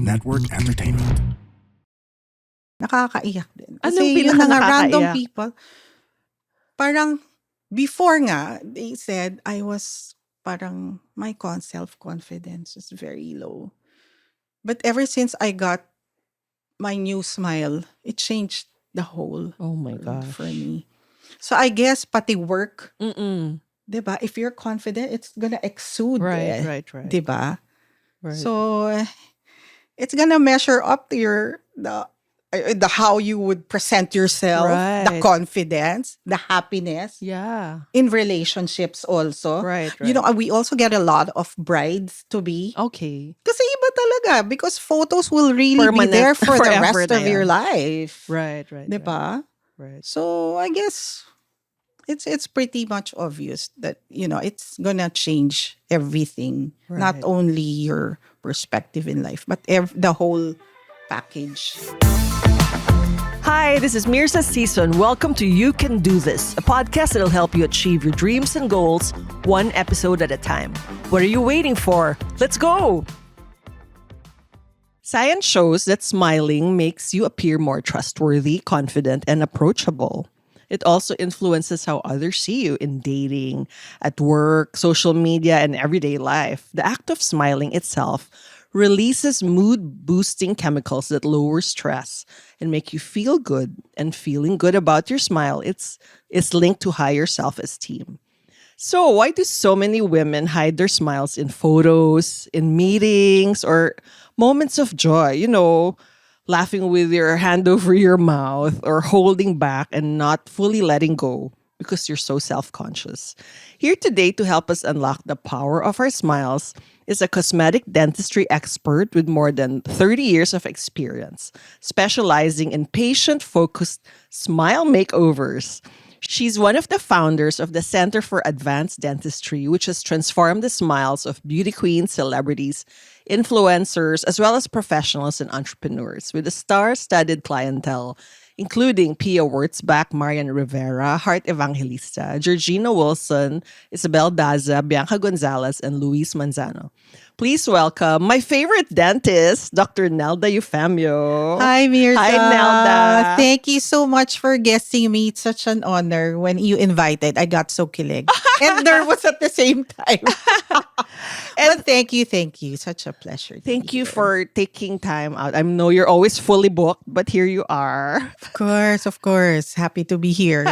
Network Entertainment. Nakakaiyak din. Anong Kasi yun na nga, random pinaka-nakakaiyak? people. Parang, before nga, they said I was, parang, my self-confidence is very low. But ever since I got my new smile, it changed the whole Oh my world for gosh. me. So I guess pati work, Mm-mm. 'di ba? If you're confident, it's gonna exude, Right, eh, right, right. 'di ba? Right. So it's gonna measure up to the how you would present yourself, the Right. confidence, the happiness Yeah. in relationships also. Right, You know, right. we also get a lot of brides to be. Okay. Kasi iba talaga because photos will really be Permanent. there for the Forever rest na of your yan. life. Right, right, 'Di ba? right. So I guess it's pretty much obvious that it's gonna change everything, not Right. only your perspective in life, but the whole package. Hi, this is Mirza Season. Welcome to You Can Do This, a podcast that'll help you achieve your dreams and goals one episode at a time. What are you waiting for? Let's go! Science shows that smiling makes you appear more trustworthy, confident, and approachable. It also influences how others see you in dating, at work, social media, and everyday life. The act of smiling itself releases mood-boosting chemicals that lower stress and make you feel good. And feeling good about your smile, it's linked to higher self-esteem. So, why do so many women hide their smiles in photos, in meetings, or moments of joy? You know, laughing with your hand over your mouth or holding back and not fully letting go because you're so self conscious. Here today to help us unlock the power of our smiles is a cosmetic dentistry expert with more than 30 years of experience, specializing in patient focused smile makeovers. She's one of the founders of the Center for Advanced Dentistry, which has transformed the smiles of beauty queens, celebrities, influencers, as well as professionals and entrepreneurs with a star-studded clientele, including Pia Wurtzbach, Marian Rivera, Heart Evangelista, Georgina Wilson, Isabel Daza, Bianca Gonzalez, and Luis Manzano. Please welcome my favorite dentist, Dr. Nelda Eufemio. Hi, Mirza. Hi, Nelda. Thank you so much for guesting me. It's such an honor. When you invited, I got so kilig. And nervous at the same time. But thank you. Such a pleasure. Thank you here. for taking time out. I know you're always fully booked, but here you are. Of course. Happy to be here.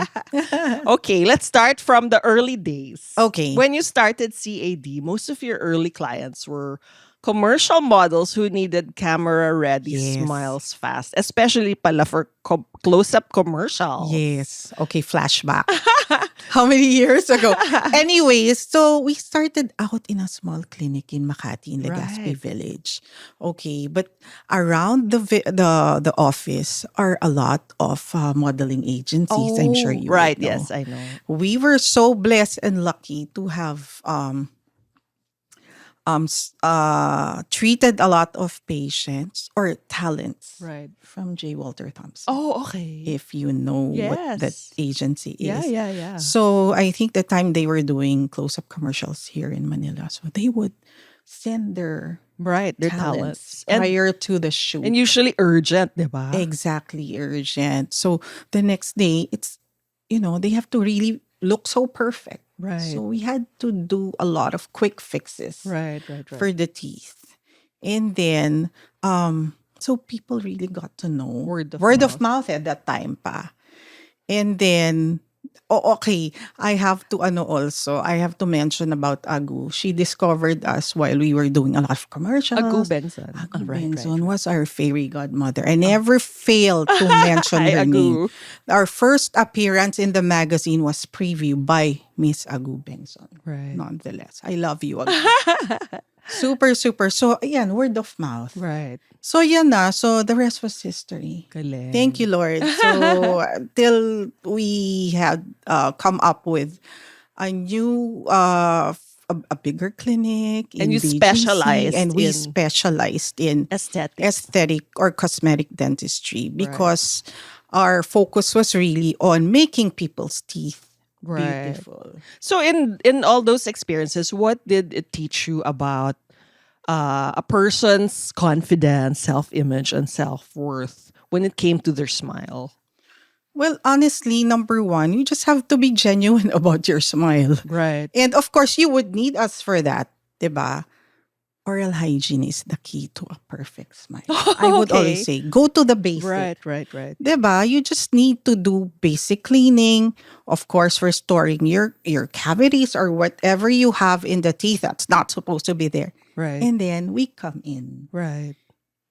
Okay, let's start from the early days. Okay. When you started CAD, most of your early clients were commercial models who needed camera-ready Yes. smiles fast, especially pala for close-up commercials. Yes. Okay, flashback. How many years ago? Anyways, so we started out in a small clinic in Makati, in Legazpi Right. Village. Okay, but around the office are a lot of modeling agencies. I'm sure you right. would know. Yes, I know. We were so blessed and lucky to have treated a lot of patients or talents Right. from J. Walter Thompson. Oh, okay. If you know what that Yes. agency is. Yeah. So I think the time they were doing close-up commercials here in Manila, so they would send their Right, their talents talents. And, prior to the shoot. and usually urgent, di ba? Exactly, urgent. So the next day, it's, they have to really look so perfect. Right. So we had to do a lot of quick fixes Right. for the teeth. And then, so people really got to know. Word of of mouth at that time pa. And then, okay, I have to mention about Agu. She discovered us while we were doing a lot of commercials. Agu Benson. Agu Right. Benson was our fairy godmother. I never failed to mention Hi, her name. Agu. Our first appearance in the magazine was preview by Miss Agu Benson. Right. Nonetheless, I love you, Agu. Super. So, ayan, word of mouth. Right. So, yan na. So, the rest was history. Galing. Thank you, Lord. So, till we had come up with a new, a bigger clinic. And in you BGC, specialized and we in- specialized in Aesthetic. aesthetic or cosmetic dentistry because our focus was really on making people's teeth Right. beautiful. So in all those experiences, what did it teach you about a person's confidence, self-image, and self-worth when it came to their smile? Well, honestly, number one, you just have to be genuine about your smile. Right. And of course, you would need us for that, 'di ba? Oral hygiene is the key to a perfect smile. I would always Okay. say, go to the basic. Right, right, right. 'Di ba? You just need to do basic cleaning, of course, restoring your cavities or whatever you have in the teeth that's not supposed to be there. Right, And then we come in. right.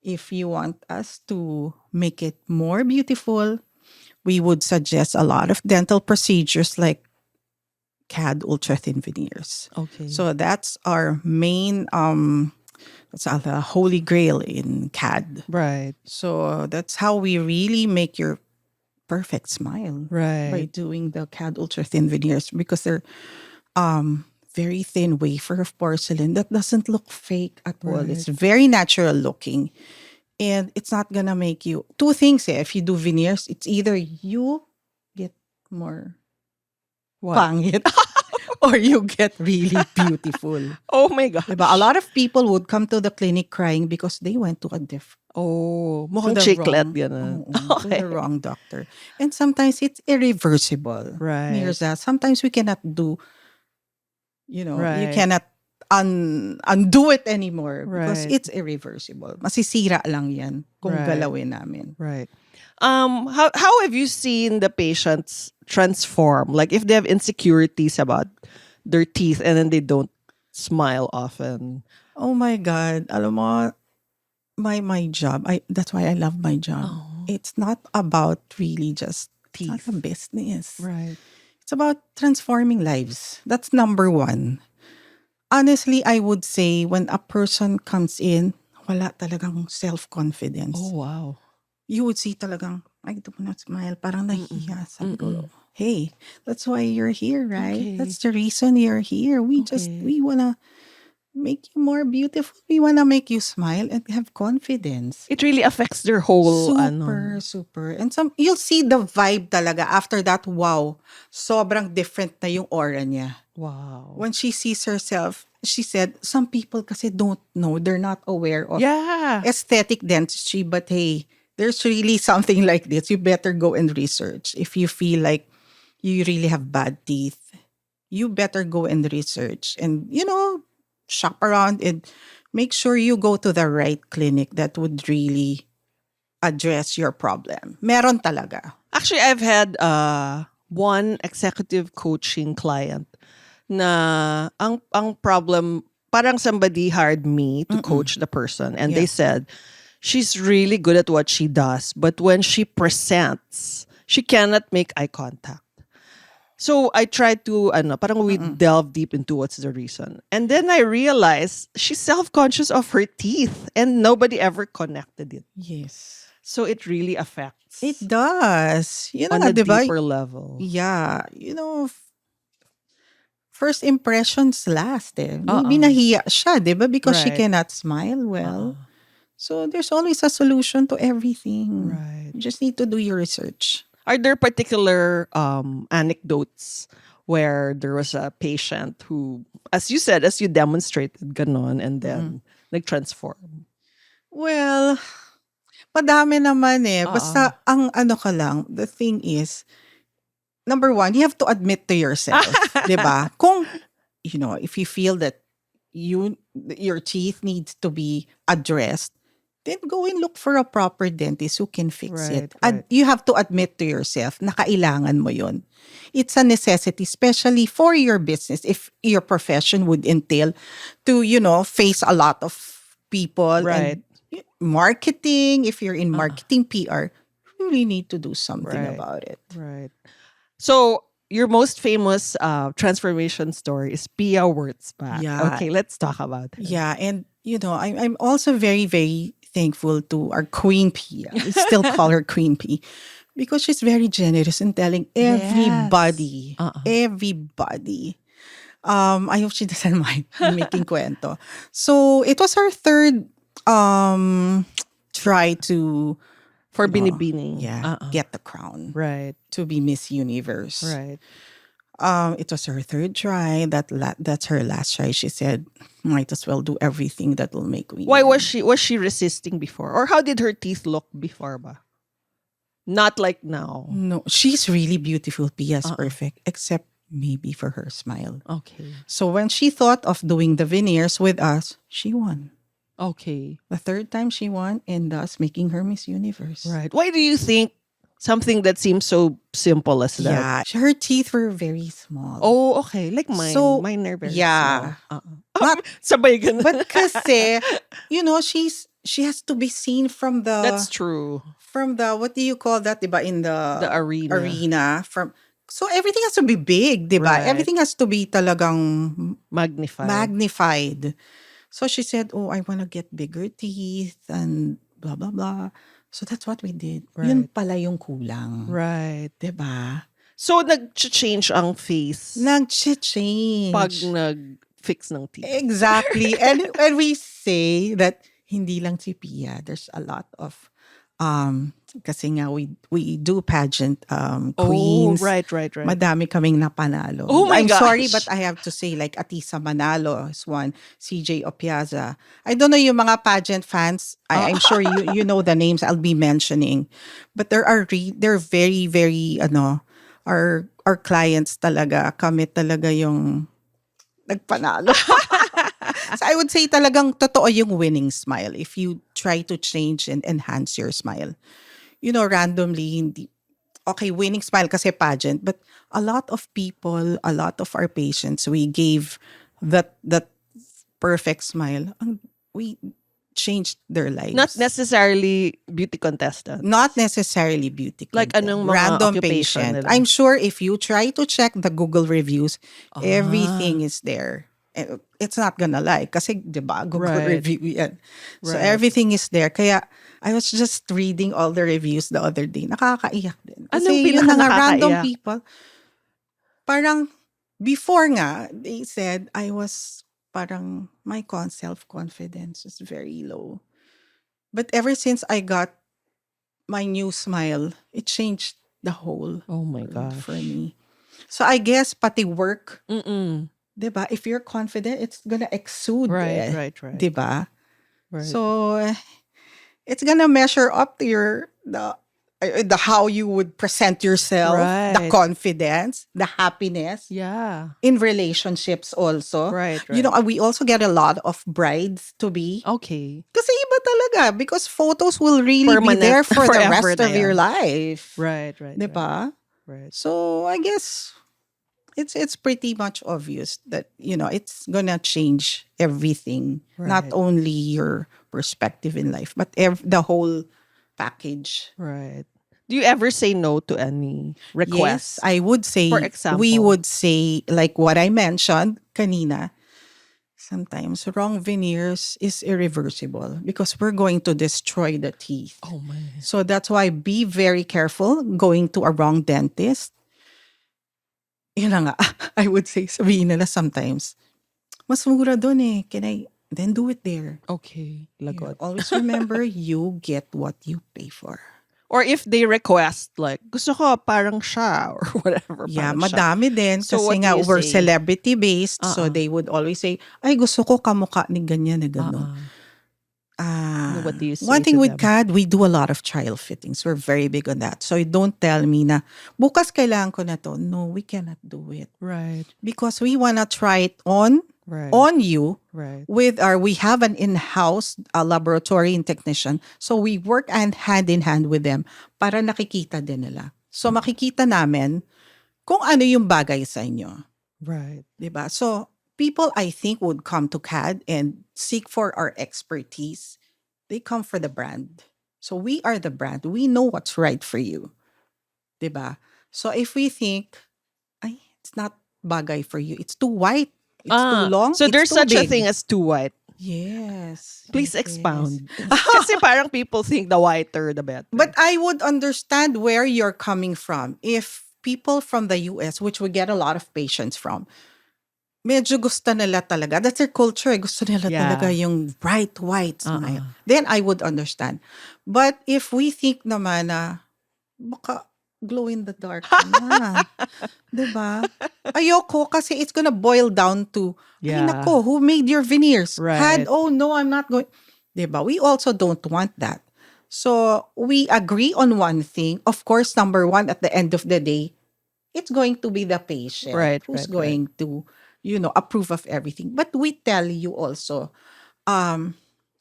If you want us to make it more beautiful, we would suggest a lot of dental procedures like CAD ultra thin veneers. Okay. So that's our main that's the holy grail in CAD. Right, So that's how we really make your perfect smile by right, doing the CAD ultra thin veneers because they're very thin wafer of porcelain that doesn't look fake at all. right. It's very natural looking. And it's not gonna make you two things if you do veneers, it's either you get more What? pangit or you get really beautiful. Oh my gosh. Diba? A lot of people would come to the clinic crying because they went to a Oh, to mukhang the chiclet wrong ganun. to Okay. the wrong doctor. And sometimes it's irreversible. Right, Mirza, sometimes we cannot do, you right, cannot undo it anymore because right, it's irreversible. Masisira lang yan kung right, galawin namin. right. How have you seen the patients transform? Like if they have insecurities about their teeth and then they don't smile often. Oh my God. Alam mo, my job, that's why I love my job. Oh, It's not about really just it's not a teeth. business. Right. It's about transforming lives. That's number one. Honestly, I would say when a person comes in, wala talagang self-confidence. Oh, wow. You would see talagang, I do not smile, parang nahihiya. Sabi ko, Mm-mm. hey, that's why you're here, right? Okay. That's the reason you're here. Okay. We wanna make you more beautiful. We wanna make you smile and have confidence. It really affects their whole Super, super. And you'll see the vibe talaga after that, wow, sobrang different na yung aura niya. wow. When she sees herself, she said, some people kasi don't know, they're not aware of Yeah. aesthetic dentistry, but hey, there's really something like this. You better go and research. If you feel like you really have bad teeth, you better go and research and, shop around and make sure you go to the right clinic that would really address your problem. Meron talaga. Actually, I've had one executive coaching client na ang problem, parang somebody hired me to coach the person and they Yeah. said she's really good at what she does, but when she presents, she cannot make eye contact. So I tried to, parang we delve deep into what's the reason. And then I realized she's self-conscious of her teeth and nobody ever connected it. Yes. So it really affects It does. on a Di ba? deeper level. Yeah. First impressions last eh. Uh-uh. Maybe nahiya siya, di ba? Because she Right. cannot smile well. Uh-uh. So there's always a solution to everything. Right. You just need to do your research. Are there particular anecdotes where there was a patient who, as you said, as you demonstrated, ganon, and then nag-transform? Well, madami naman eh. Oo. Basta ang ano ka lang, the thing is, number one, you have to admit to yourself, di ba? Kung, if you feel that your teeth needs to be addressed, then go and look for a proper dentist who can fix it. Right. You have to admit to yourself na kailangan mo yun. It's a necessity, especially for your business, if your profession would entail to, face a lot of people. Right. And marketing, if you're in marketing PR, you really need to do something Right. about it. Right. So your most famous transformation story is Pia Wurtzbach. Yeah. Okay, let's talk about her. Yeah, and I'm also very, very thankful to our Queen P. We still call her Queen P because she's very generous in telling everybody, everybody. I hope she doesn't mind me making kwento. So it was her third try to For Binibini. get the crown Right. to be Miss Universe. Right. It was her third try. That's her last try. She said, "Might as well do everything that will make me Why win." was she resisting before? Or how did her teeth look before ba? Not like now. No, she's really beautiful. Pia's Uh-uh. perfect, except maybe for her smile. Okay. So when she thought of doing the veneers with us, she won. Okay. The third time she won, and thus making her Miss Universe. Right. Why do you think something that seems so simple as that? Yeah, her teeth were very small. Oh, okay. Like mine. So, Mine are very yeah. small. Not, Sabay ganun. but kasi, she has to be seen from That's true. what do you call that, diba, in The arena. arena, so everything has to be big, diba? Right. Everything has to be talagang Magnified. So she said, "Oh, I want to get bigger teeth and blah blah blah." So that's what we did. Yun Right. pala yung kulang. Right. Diba? So, nag-change ang face Nag-change. pag nag-fix ng teeth. Exactly. and we say that hindi lang si Pia. There's a lot of kasi nga we do pageant queens. Oh, right. Madami kaming napanalo. Oh my I'm gosh. sorry, but I have to say, like Atisa Manalo is one, CJ Opiaza. I don't know yung mga pageant fans. I'm sure you know the names I'll be mentioning. But they're very, very, our clients talaga, kami talaga yung nagpanalo. So I would say talagang totoo yung winning smile if you try to change and enhance your smile. Randomly, hindi, okay, winning smile kasi pageant, but a lot of people, a lot of our patients, we gave that perfect smile. We changed their lives. Not necessarily beauty contestant. Not necessarily beauty Like content. anong mga Random occupation patient. nila? I'm sure if you try to check the Google reviews, Ah. everything is there. It's not gonna lie. Kasi, di ba, Google Right. review yan. So Right. everything is there. Kaya, I was just reading all the reviews the other day. Nakakaiyak din. Kasi Anong yun na nga, random pinaka-nakakaiyak? people. Parang, before nga, they said, my self-confidence is very low. But ever since I got my new smile, it changed the whole Oh my world gosh. for me. So I guess pati work, Mm-mm. diba? If you're confident, it's gonna exude. Right. Diba? Right. So it's gonna measure up to the how you would present yourself, the Right. confidence, the happiness Yeah. in relationships also. Right. We also get a lot of brides to be. Okay. Kasi iba talaga because photos will really Permanent. be there for the Forever rest na of your yan. life. Right. Diba? Right. So I guess it's pretty much obvious that it's gonna change everything, not Right. only your perspective in life, but the whole package. Right. Do you ever say no to any requests? Yes, I would say For example? we would say like what I mentioned kanina. Sometimes wrong veneers is irreversible because we're going to destroy the teeth. Oh my. So that's why be very careful going to a wrong dentist. Yun na nga, I would say, sabihin nila sometimes, mas mura dun eh. Then do it there. Okay. Lagot. Always remember, you get what you pay for. Or if they request, like, gusto ko parang siya or whatever. Yeah, parang siya. madami din. So Kasi what do nga, you we're say? celebrity-based. So Uh-uh. they would always say, ay, gusto ko kamukha ni ganyan na gano'n. What do you say One thing to with them? CAD, we do a lot of trial fittings. We're very big on that. So don't tell me na, bukas kailangan ko na to. No, we cannot do it. Right. Because we wanna try it on you Right. we have an in-house laboratory and technician. So we work hand in hand with them para nakikita din nila. So makikita namin kung ano yung bagay sa inyo. Right. Diba? So people, I think, would come to CAD and seek for our expertise. They come for the brand. So we are the brand. We know what's right for you. Diba? So if we think, ay, it's not bagay for you, it's too white, it's too long, So it's there's too such a big. thing as too white. Yes. Please yes. expound. Kasi parang people think the whiter the better. But I would understand where you're coming from. If people from the US, which we get a lot of patients from, medyo gusto nila talaga. That's their culture. Gusto nila Yeah. talaga yung bright white smile. Then I would understand. But if we think naman na baka glow in the dark ka na. 'Di ba? Ayoko kasi it's gonna boil down to, ay Yeah. nako, who made your veneers? Right. Oh no, I'm not going. 'Di ba? We also don't want that. So we agree on one thing. Of course, number one, at the end of the day, it's going to be the patient Right, who's right, right. going to, approve of everything. But we tell you also um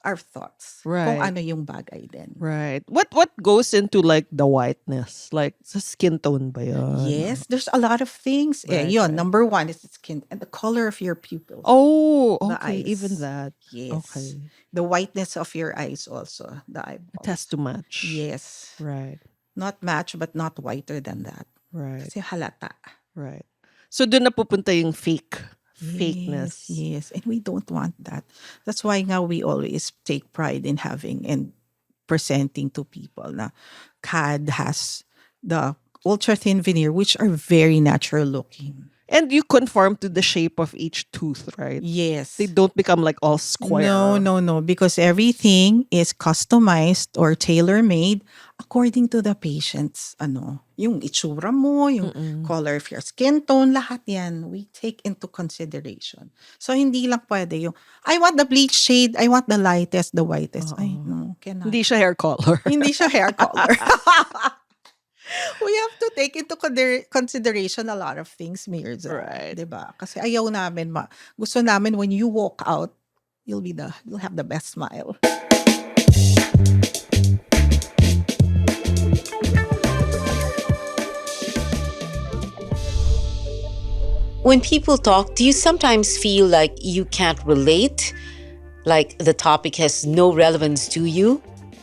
our thoughts. Kung Right. ano yung bagay din. Right. What goes into like the whiteness? Like sa skin tone ba yun? Yes, there's a lot of things. Right, Yun, right. number one is the skin and the color of your pupils. Oh, The okay. Even eyes. that. Yes. Okay. The whiteness of your eyes also. The It has eyeballs. to match. Yes. Right. Not match but not whiter than that. Right. Kasi halata. Right. So doon na pupunta yung Yes, fakeness. yes. And we don't want that. That's why now we always take pride in having and presenting to people na CAD has the ultra thin veneer, which are very natural looking. And you conform to the shape of each tooth, right? Yes. They don't become like all square. No. Because everything is customized or tailor-made according to the patient's, yung itsura mo, yung color of your skin tone, lahat yan, we take into consideration. So, hindi lang pwede yung, I want the bleach shade, I want the lightest, the whitest. Ay, no, cannot. Hindi siya hair color. Hindi siya hair color. We have to take into consideration a lot of things, Mirza. Right. Diba? Kasi ayaw namin, gusto namin when you walk out, you'll have the best smile. When people talk, do you sometimes feel like you can't relate? Like the topic has no relevance to you?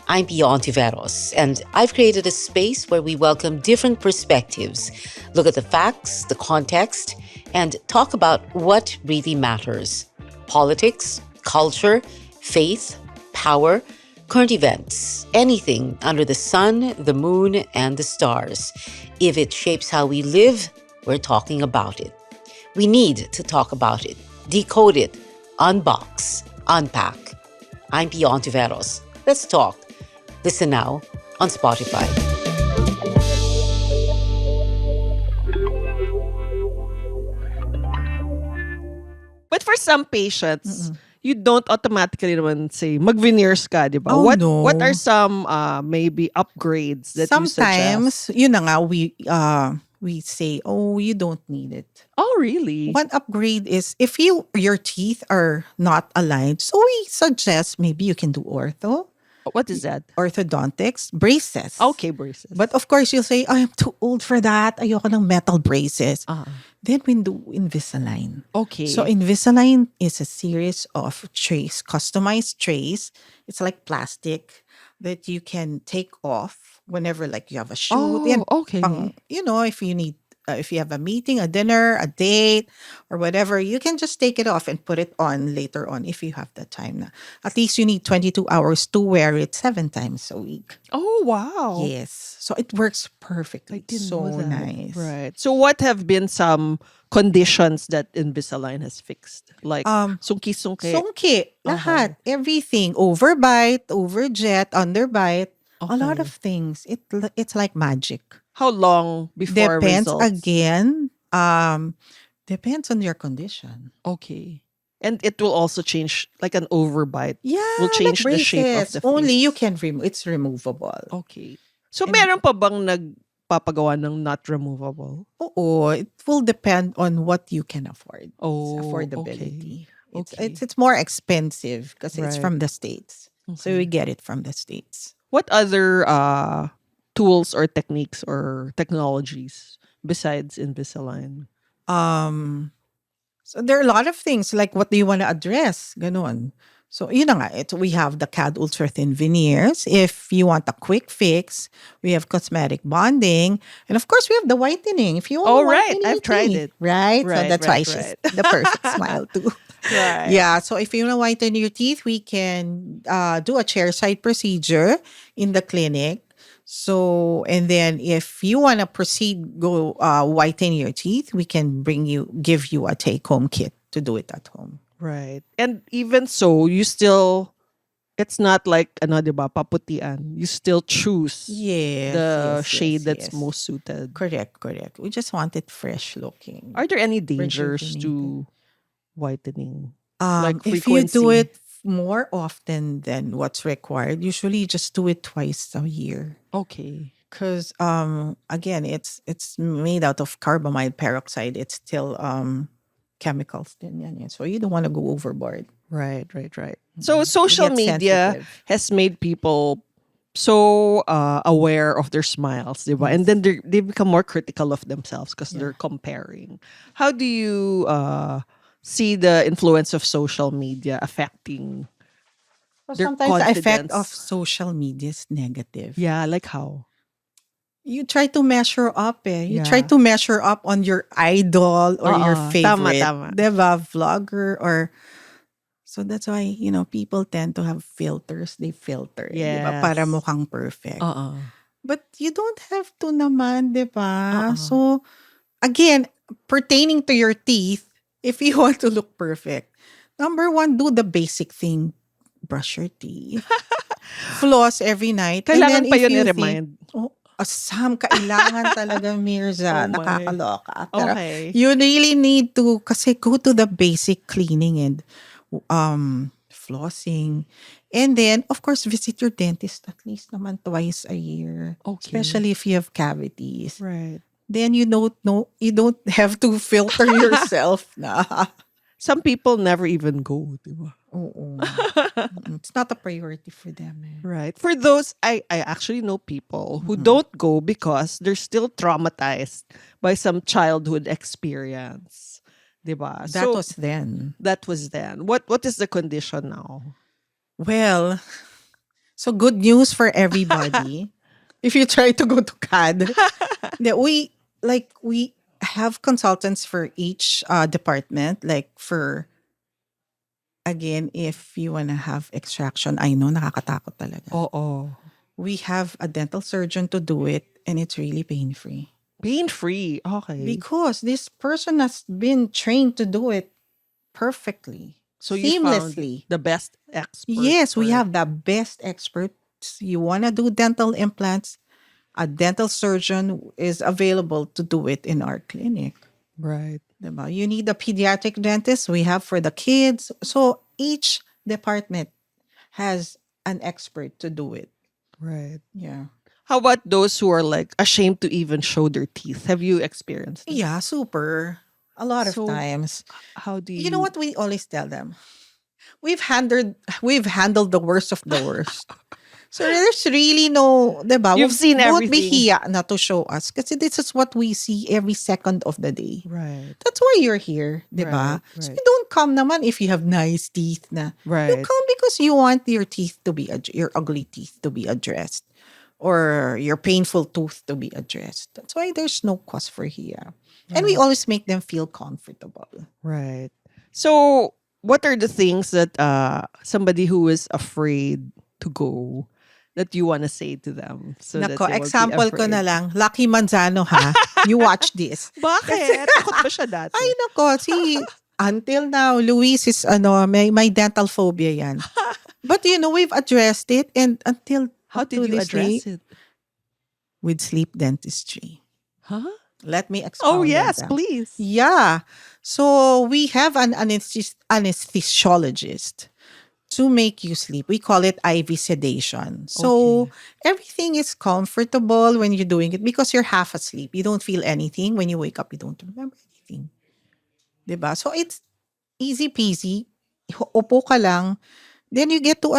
I'm Pio Ontiveros, and I've created a space where we welcome different perspectives, look at the facts, the context, and talk about what really matters. Politics, culture, faith, power, current events, anything under the sun, the moon, and the stars. If it shapes how we live, we're talking about it. We need to talk about it, decode it, unbox, unpack. I'm Pio Ontiveros. Let's talk. Listen now on Spotify. But for some patients, you don't automatically naman say, mag-veneers ka, di ba? Oh, what no. are some maybe upgrades that you suggest? Sometimes, yun na nga, we say, oh, you don't need it. Oh, really? One upgrade is if your teeth are not aligned, so we suggest maybe you can do ortho, What is that? orthodontics, braces. Okay, braces. But of course, you'll say, I'm too old for that. Ayoko ng metal braces. Then we do Invisalign. Okay. So Invisalign is a series of trays, customized trays. It's like plastic that you can take off whenever like you have a shoot. Yan, okay. If you need, if you have a meeting, a dinner, a date, or whatever, you can just take it off and put it on later on if you have the time. Na. At least you need 22 hours to wear it 7 times a week. Oh, wow. Yes. So it works perfectly. Didn't So know that. nice. Right. So what have been some conditions that Invisalign has fixed? Like sungki-sungki. Sungki, lahat, everything, overbite, overjet, underbite, a lot Okay. of things. It's like magic. How long before Depends results? again. Depends on your condition. Okay. And it will also change, like an overbite. Yeah, Will change like the shape of braces. the Only face. you can remove. It's removable. Okay. So meron pa bang nagpapagawa ng not removable? Oo, it will depend on what you can afford. Oh, It's affordability. Okay. It's more expensive because it's Right. from the States. So we get it from the States. What other tools or techniques or technologies besides Invisalign? So there are a lot of things like what do you want to address? Ganon. So yun na nga, we have the CAD ultra thin veneers. If you want a quick fix, we have cosmetic bonding, and of course we have the whitening. If you want Oh, to right. whiten I've your tried teeth, it. right? So Right, that's right, why she's right. the perfect smile too. Right. Yeah. So if you want to whiten your teeth, we can do a chairside procedure in the clinic. So, and then if you want to proceed, go whiten your teeth, we can give you a take home kit to do it at home. Right. And even so, you still It's not like, ano, di ba, paputian. You still choose Yes, the yes, shade yes, that's yes. most suited. Correct, correct. We just want it fresh looking, Are there any dangers rejuvenated. to whitening? Like If you do frequency? it more often than what's required, usually you just do it twice a year. Okay. Because again, it's made out of carbamide peroxide. It's still chemicals din yan, eh. So you don't want to go overboard. Right, right, right. So You social get media sensitive. has made people so aware of their smiles, diba? And Yes. then they become more critical of themselves because Yeah. they're comparing. How do you see the influence of social media affecting So their sometimes the effect of confidence? social media is negative. Yeah, like how? You try to measure up, eh. You try Yeah. to measure up on your idol or your Tama, favorite, tama. diba, vlogger or so that's why, people tend to have filters. They filter, diba, para Yes. mukhang perfect. Uh-uh. But you don't have to naman, diba? Uh-uh. So, again, pertaining to your teeth, if you want to look perfect, number one, do the basic thing. Brush your teeth. Floss every night. And then Kailangan pa if yun you i-remind. think, oh, Sam, kailangan talaga, Mirza. Oh my. Nakakaloka. Pero Okay. you really need to, kasi go to the basic cleaning and flossing. And then, of course, visit your dentist at least naman twice a year. Okay. Especially if you have cavities. Right. Then you don't have to filter yourself na. Some people never even go, diba? Oo. It's not a priority for them. Eh. Right. For those, I actually know people who Mhm. don't go because they're still traumatized by some childhood experience. Diba? That was then. That was then. What is the condition now? Well, so good news for everybody. If you try to go to CAD, that we have consultants for each department. Like for again, if you wanna have extraction, I know nakakatakot talaga. Oo. We have a dental surgeon to do it, and it's really pain-free. Pain-free. Okay. Because this person has been trained to do it perfectly, So you found seamlessly. the best expert. Yes, we for- have the best experts. You want to do dental implants, a dental surgeon is available to do it in our clinic. Right. Diba? You need a pediatric dentist, we have for the kids. So each department has an expert to do it. Right. Yeah. How about those who are like ashamed to even show their teeth? Have you experienced that? Yeah, super. A lot of So, times. How do you You know what we always tell them? We've handled the worst of the worst. So there's really no, diba? You've seen Won't be everything. hiya na to show us. Kasi this is what we see every second of the day. Right. That's why you're here, diba? Right, So right. you don't come naman if you have nice teeth na. You Right. come because you want your teeth to be, your ugly teeth to be addressed. Or your painful tooth to be addressed. That's why there's no cause for hiya. And we always make them feel comfortable. Right. So, what are the things that somebody who is afraid to go that you want to say to them? So that Nako, they won't be example ko na afraid? lang, Lucky Manzano ha. You watch this. Bakit? Takot ba siya dati? Ay nako, until now, Luis is may dental phobia yan. But we've addressed it and until How up to did you this day, address it? with sleep dentistry. Huh? Let me expound Oh, on yes, that. please. Yeah. So we have an anesthesiologist to make you sleep. We call it IV sedation. So Okay. everything is comfortable when you're doing it because you're half asleep. You don't feel anything. When you wake up, you don't remember anything. Diba? So it's easy peasy. Upo ka lang. Then you get to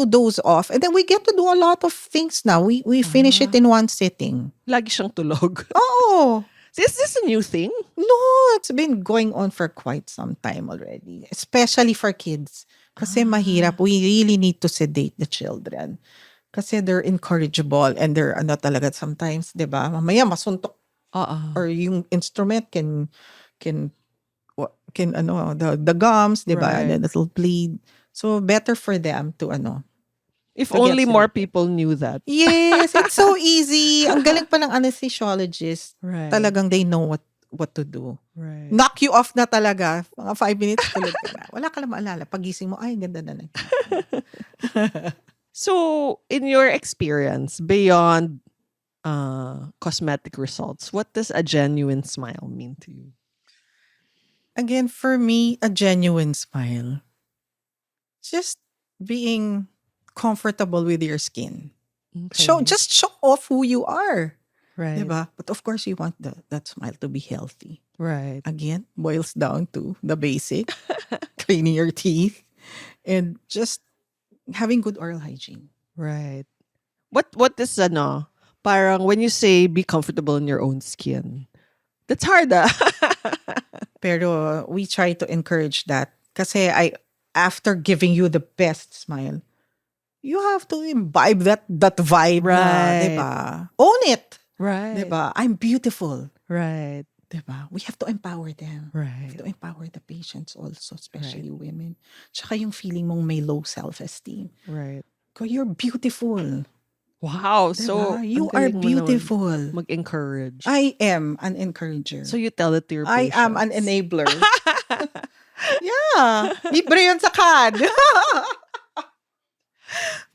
doze off. And then we get to do a lot of things now. We finish it in one sitting. Lagi siyang tulog. Oh, Is this a new thing? no, it's been going on for quite some time already. Especially for kids. Kasi mahirap. We really need to sedate the children. Kasi they're incorrigible and they're talaga sometimes, 'di ba? Mamaya masuntok or yung instrument can the gums, 'di ba? Right. And then it'll bleed. So better for them to If to get only more sleepy. people knew that. Yes, it's so easy. Ang galing pa ng anesthesiologist. Right. Talagang they know what to do. Right. Knock you off na talaga. Mga 5 minutes, tulog ka na. Wala ka na maalala. Pagising mo, ay, ganda na lang. So, in your experience, beyond cosmetic results, what does a genuine smile mean to you? Again, for me, a genuine smile. Just being comfortable with your skin. Okay. Just show off who you are. Right. Diba? But of course, you want that smile to be healthy. Right. Again, boils down to the basic. Cleaning your teeth. And just having good oral hygiene. Right. What is parang when you say be comfortable in your own skin, that's hard ah. Pero we try to encourage that. Kasi after giving you the best smile, you have to imbibe that vibe na, Right. diba? Own it. Right. Diba? I'm beautiful. Right. Diba? We have to empower them. We Right. have to empower the patients also, especially women. Tsaka yung feeling mong may low self-esteem. Right. Go, you're beautiful. Wow. Diba? So You ang are galing mo naman beautiful. mag-encourage. I am an encourager. So you tell it to your I patients. am an enabler. Yeah. Libre yun sa CAD.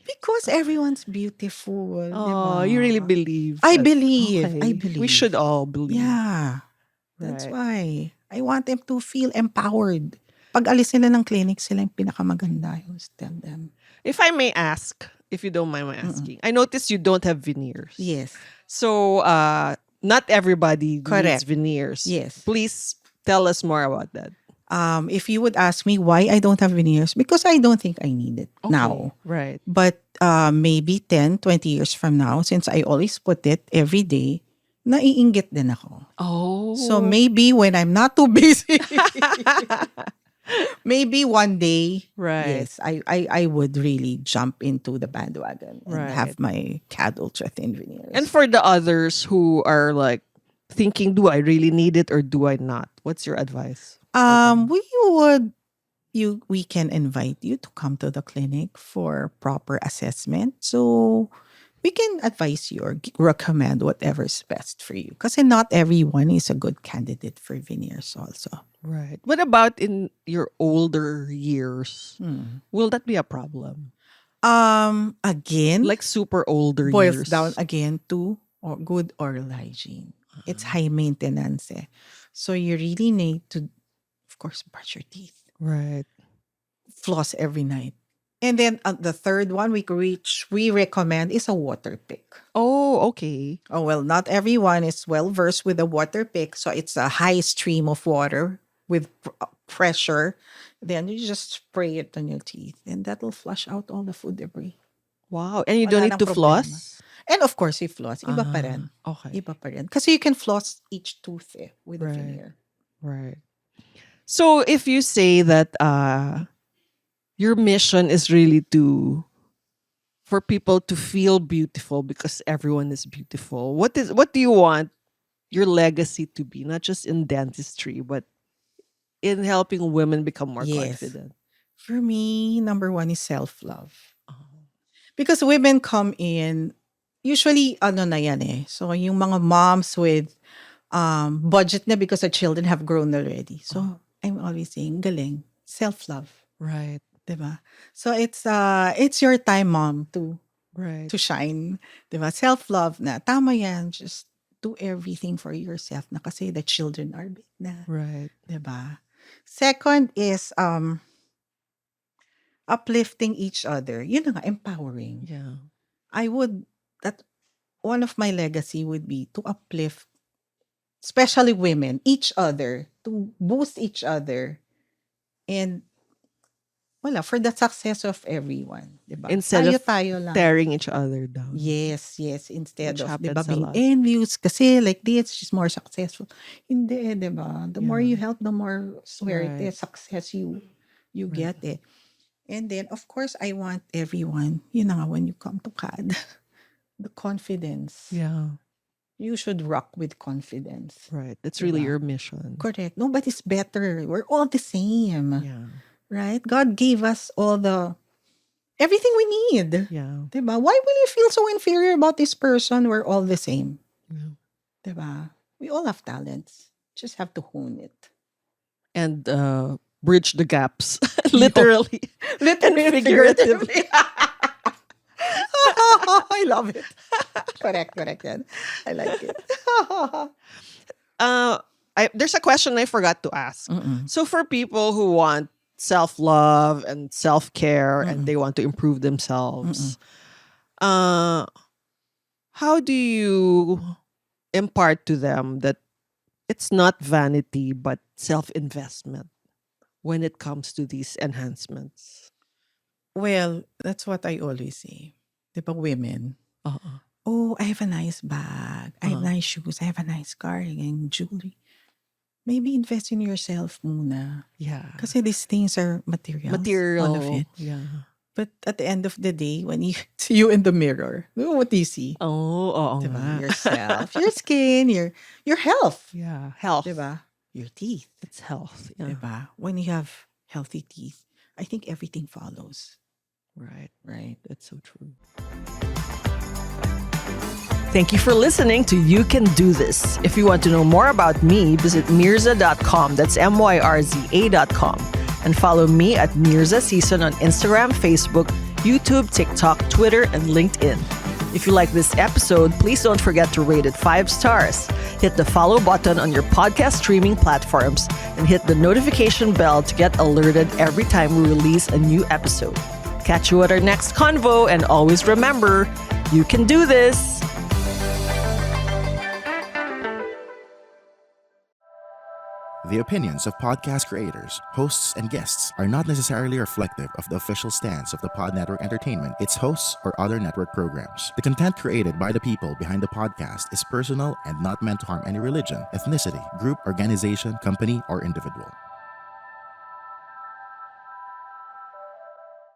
Because everyone's beautiful. Oh, diba? you really believe. I that- believe. Okay. I believe. We should all believe. Yeah. That's Right. why. I want them to feel empowered. Pag alis sila ng clinic, sila yung pinakamaganda. I always tell them. If I may ask, if you don't mind my asking, I noticed you don't have veneers. Yes. So, not everybody needs Correct. veneers. Yes. Please tell us more about that. If you would ask me why I don't have veneers, because I don't think I need it now. Right. But maybe 10, 20 years from now, since I always put it every day, naiinggit din ako. Oh. So maybe when I'm not too busy, maybe one day, Right. yes, I would really jump into the bandwagon and Right. have my CAD Ultra Thin veneers. And for the others who are like thinking, do I really need it or do I not? What's your advice? We can invite you to come to the clinic for proper assessment. So we can advise you or recommend whatever's best for you. Because not everyone is a good candidate for veneers also. Right. What about in your older years? Will that be a problem? Again, Like super older boils years. down again to good oral hygiene. It's high maintenance. So you really need to, of course, brush your teeth. Right. Floss every night. And then the third one which we recommend is a water pick. Oh, okay. Oh, well, not everyone is well versed with a water pick. So it's a high stream of water with pressure. Then you just spray it on your teeth and that will flush out all the food debris. Wow. And you Wala don't need nang to problema. floss? And of course, you floss. Iba pa rin. Okay. Iba pa rin. Kasi you can floss each tooth with a Right. veneer. Right. So if you say that your mission is really for people to feel beautiful because everyone is beautiful, what do you want your legacy to be? Not just in dentistry, but in helping women become more Yes. confident. For me, number one is self-love. Because women come in, usually, na yan eh. So, yung mga moms with budget na because the children have grown already. So, I'm always saying, galing, self-love. Right. Diba? So, it's your time, mom, to shine. Diba? Self-love na. Tama yan. Just do everything for yourself na kasi the children are big na. Right. Diba? Second is uplifting each other. Yun na nga, empowering. Yeah. One of my legacy would be to uplift, especially women, each other, to boost each other. And, for the success of everyone. Diba? Instead of tayo lang. tearing each other down. Yes. Instead Which of, happens diba, a being lot. envious. Kasi like this, she's more successful. Hindi, diba? The more you help, the more swerte, success you get it. And then, of course, I want everyone, yun na nga, when you come to CAD, the confidence. Yeah. You should rock with confidence. Right. That's really Diba? your mission. Nobody's Nobody's better. We're all the same. Yeah. Right? God gave us everything we need. Yeah. Diba? Why will you feel so inferior about this person? We're all the same. Yeah. Diba? We all have talents. Just have to hone it. And bridge the gaps, literally and figuratively. I love it. Correct. Yan. I like it. There's a question I forgot to ask. Mm-mm. So for people who want self-love and self-care and they want to improve themselves, how do you impart to them that it's not vanity but self-investment when it comes to these enhancements? Well, that's what I always say. Diba, women, Uh-uh. oh, I have a nice bag. I have nice shoes. I have a nice car and jewelry. Maybe invest in yourself muna. Yeah. Kasi these things are materials. Material. All of it. Yeah. But at the end of the day, when you see you in the mirror, what do you see? Oo Diba? nga. Yourself, your skin, your health. Yeah. Health. Diba? Your teeth. It's health. Yeah. Diba? When you have healthy teeth, I think everything follows. Right. Right? That's so true. Thank you for listening to You Can Do This. If you want to know more about me, visit Mirza.com. That's MYRZA.com. And follow me at Mirza Season on Instagram, Facebook, YouTube, TikTok, Twitter, and LinkedIn. If you like this episode, please don't forget to rate it 5 stars. Hit the follow button on your podcast streaming platforms and hit the notification bell to get alerted every time we release a new episode. Catch you at our next convo, and always remember, you can do this. The opinions of podcast creators, hosts, and guests are not necessarily reflective of the official stance of the Pod Network Entertainment, its hosts, or other network programs. The content created by the people behind the podcast is personal and not meant to harm any religion, ethnicity, group, organization, company, or individual.